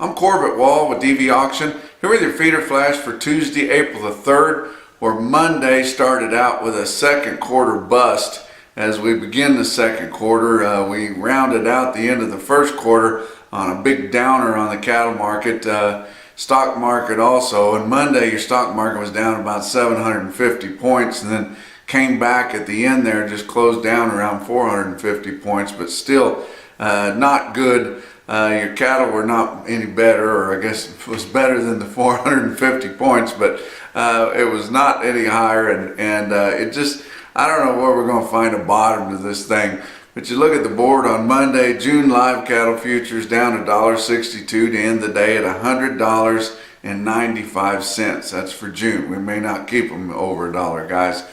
I'm Corbett Wall with DV Auction, here with your feeder flash for Tuesday, April the 3rd, where Monday started out with a second quarter bust. As we begin the second quarter, we rounded out the end of the first quarter on a big downer on the cattle market, stock market also. And Monday, your stock market was down about 750 points and then came back at the end there, just closed down around 450 points, but still not good. Your cattle were not any better, or I guess it was better than the 450 points, but it was not any higher, and it just, I don't know where we're going to find a bottom to this thing. But you look at the board on Monday, June live cattle futures down $1.62 to end the day at $100.95. That's for June. We may not keep them over a dollar, guys.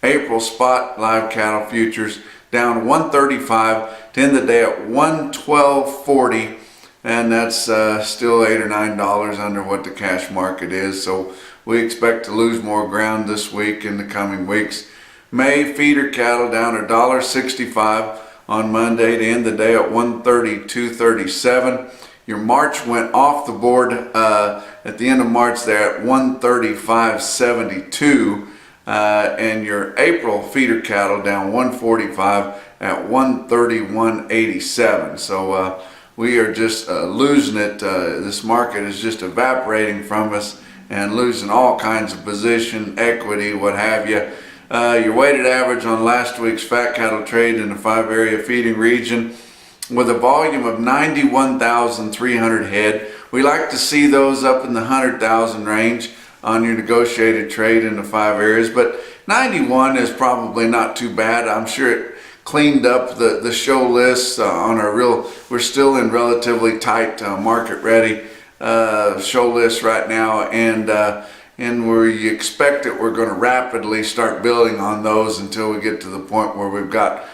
April spot live cattle futures down $1.35 to end the day at $112.40, and that's still $8 or $9 under what the cash market is. So we expect to lose more ground this week in the coming weeks. May feeder cattle down $1.65 on Monday to end the day at $132.37. Your March went off the board at the end of March there at $135.72. And your April feeder cattle down $145 at $131.87. So we are just losing it. This market is just evaporating from us and losing all kinds of position, equity, what have you. Your weighted average on last week's fat cattle trade in the 5-area feeding region with a volume of 91,300 head. We like to see those up in the 100,000 range on your negotiated trade in the 5 areas, but 91 is probably not too bad. I'm sure it cleaned up the show lists on our we're still in relatively tight market ready show lists right now, and where you expect that we're going to rapidly start building on those until we get to the point where we've got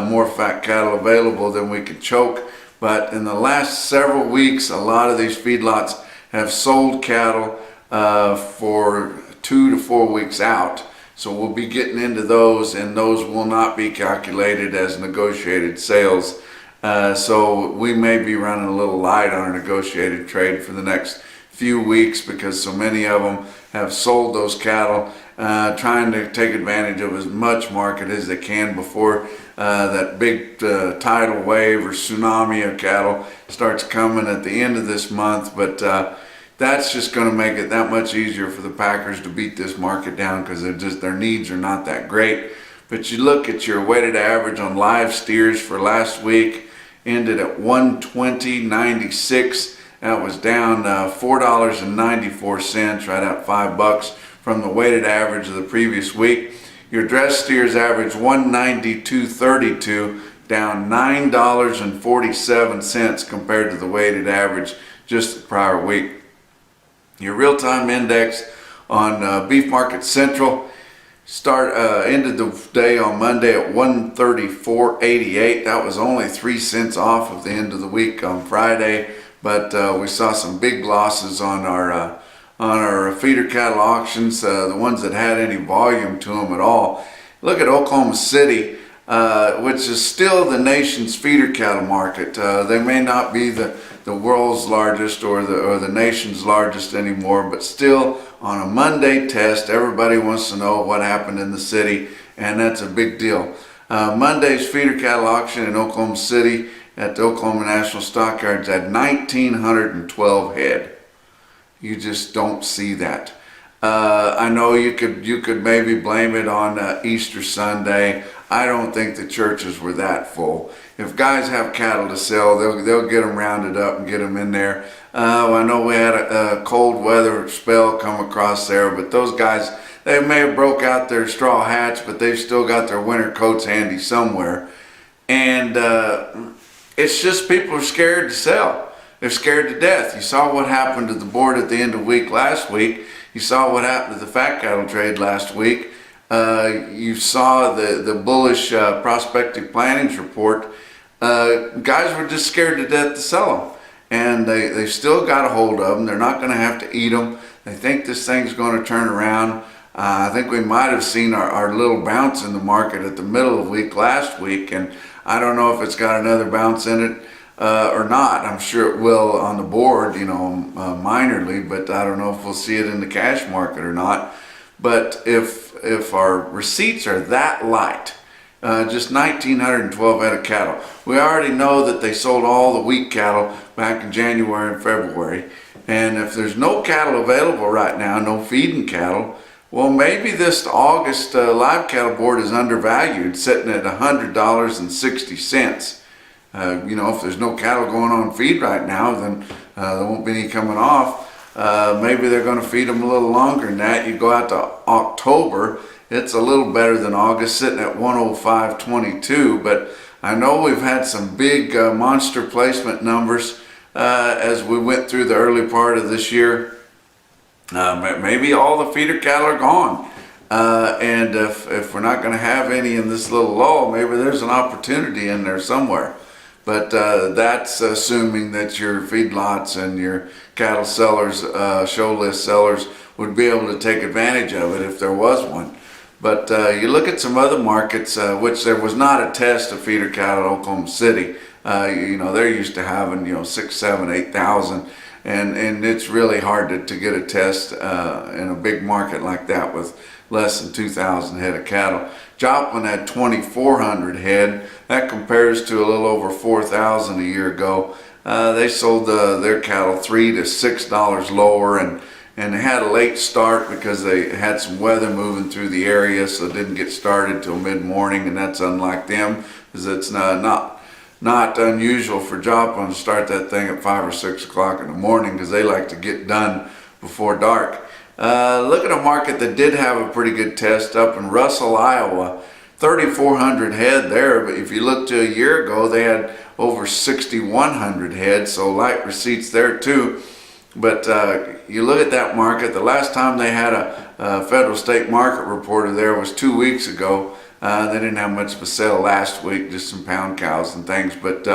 more fat cattle available than we can choke. But in the last several weeks, a lot of these feedlots have sold cattle for 2 to 4 weeks out. So we'll be getting into those, and those will not be calculated as negotiated sales. So we may be running a little light on our negotiated trade for the next few weeks because so many of them have sold those cattle, trying to take advantage of as much market as they can before that big tidal wave or tsunami of cattle starts coming at the end of this month. But that's just going to make it that much easier for the packers to beat this market down because their needs are not that great. But you look at your weighted average on live steers for last week, ended at 120.96. That was down $4.94, right at $5 from the weighted average of the previous week. Your dress steers average 192.32, down $9.47 compared to the weighted average just the prior week. Your real-time index on Beef Market Central ended the day on Monday at 134.88. That was only 3 cents off of the end of the week on Friday, but we saw some big losses on our feeder cattle auctions, the ones that had any volume to them at all. Look at Oklahoma City, which is still the nation's feeder cattle market. They may not be the world's largest or the nation's largest anymore, but still on a Monday test, everybody wants to know what happened in the city, and that's a big deal. Monday's feeder cattle auction in Oklahoma City at the Oklahoma National Stockyards had 1,912 head. You just don't see that. I know you could maybe blame it on Easter Sunday. I don't think the churches were that full. If guys have cattle to sell, they'll get them rounded up and get them in there. I know we had a cold weather spell come across there, but those guys, they may have broke out their straw hats, but they've still got their winter coats handy somewhere. And it's just people are scared to sell. They're scared to death. You saw what happened to the board at the end of the week last week. You saw what happened to the fat cattle trade last week. You saw the bullish prospective plannings report. Guys were just scared to death to sell them. And they've still got a hold of them. They're not going to have to eat them. They think this thing's going to turn around. I think we might have seen our little bounce in the market at the middle of the week last week, and I don't know if it's got another bounce in it. or not. I'm sure it will on the board, minorly, but I don't know if we'll see it in the cash market or not. But if our receipts are that light, just 1,912 head of cattle. We already know that they sold all the weak cattle back in January and February. And if there's no cattle available right now, no feeding cattle, well, maybe this August live cattle board is undervalued, sitting at $100.60. If there's no cattle going on feed right now, then there won't be any coming off. Maybe they're going to feed them a little longer than that. You go out to October, it's a little better than August, sitting at 105.22. But I know we've had some big monster placement numbers as we went through the early part of this year. Maybe all the feeder cattle are gone. And if we're not going to have any in this little lull, maybe there's an opportunity in there somewhere. But that's assuming that your feedlots and your cattle sellers, show list sellers, would be able to take advantage of it if there was one. But you look at some other markets, which there was not a test of feeder cattle in Oklahoma City. They're used to having 6, 7, 8,000, and it's really hard to get a test in a big market like that with less than 2,000 head of cattle. Joplin had 2,400 head. That compares to a little over 4,000 a year ago. They sold their cattle $3 to $6 lower, and they had a late start because they had some weather moving through the area, so it didn't get started till mid-morning, and that's unlike them, because it's not unusual for Joplin to start that thing at 5 or 6 o'clock in the morning, because they like to get done before dark. Look at a market that did have a pretty good test up in Russell, Iowa. 3,400 head there, but if you look to a year ago, they had over 6,100 head, so light receipts there too. But you look at that market, the last time they had a federal state market reporter there was 2 weeks ago. They didn't have much of a sale last week, just some pound cows and things. But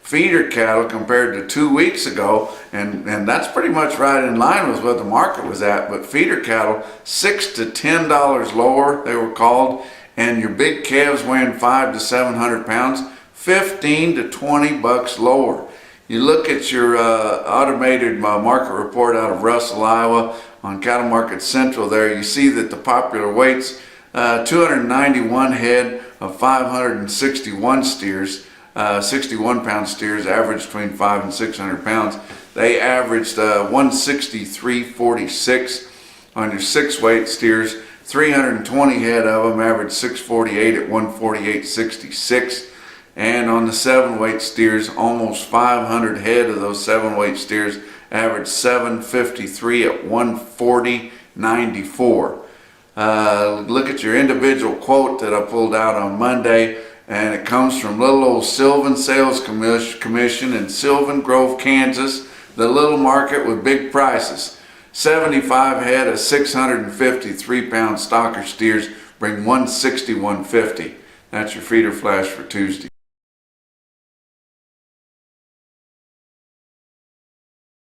feeder cattle compared to 2 weeks ago, and that's pretty much right in line with what the market was at. But feeder cattle, $6 to $10 lower, they were called. And your big calves weighing 500 to 700 pounds, $15 to $20 lower. You look at your automated market report out of Russell, Iowa on Cattle Market Central there, you see that the popular weights, 291 head of 561 steers, 61-pound steers averaged between 500 and 600 pounds. They averaged 163.46 on your 6-weight steers. 320 head of them averaged 648 at 148.66. And on the 7-weight steers, almost 500 head of those 7-weight steers averaged 753 at 140.94. Look at your individual quote that I pulled out on Monday, and it comes from little old Sylvan Sales Commission in Sylvan Grove, Kansas, the little market with big prices. 75 head of 653-pound stocker steers bring 161.50. That's your feeder flash for Tuesday.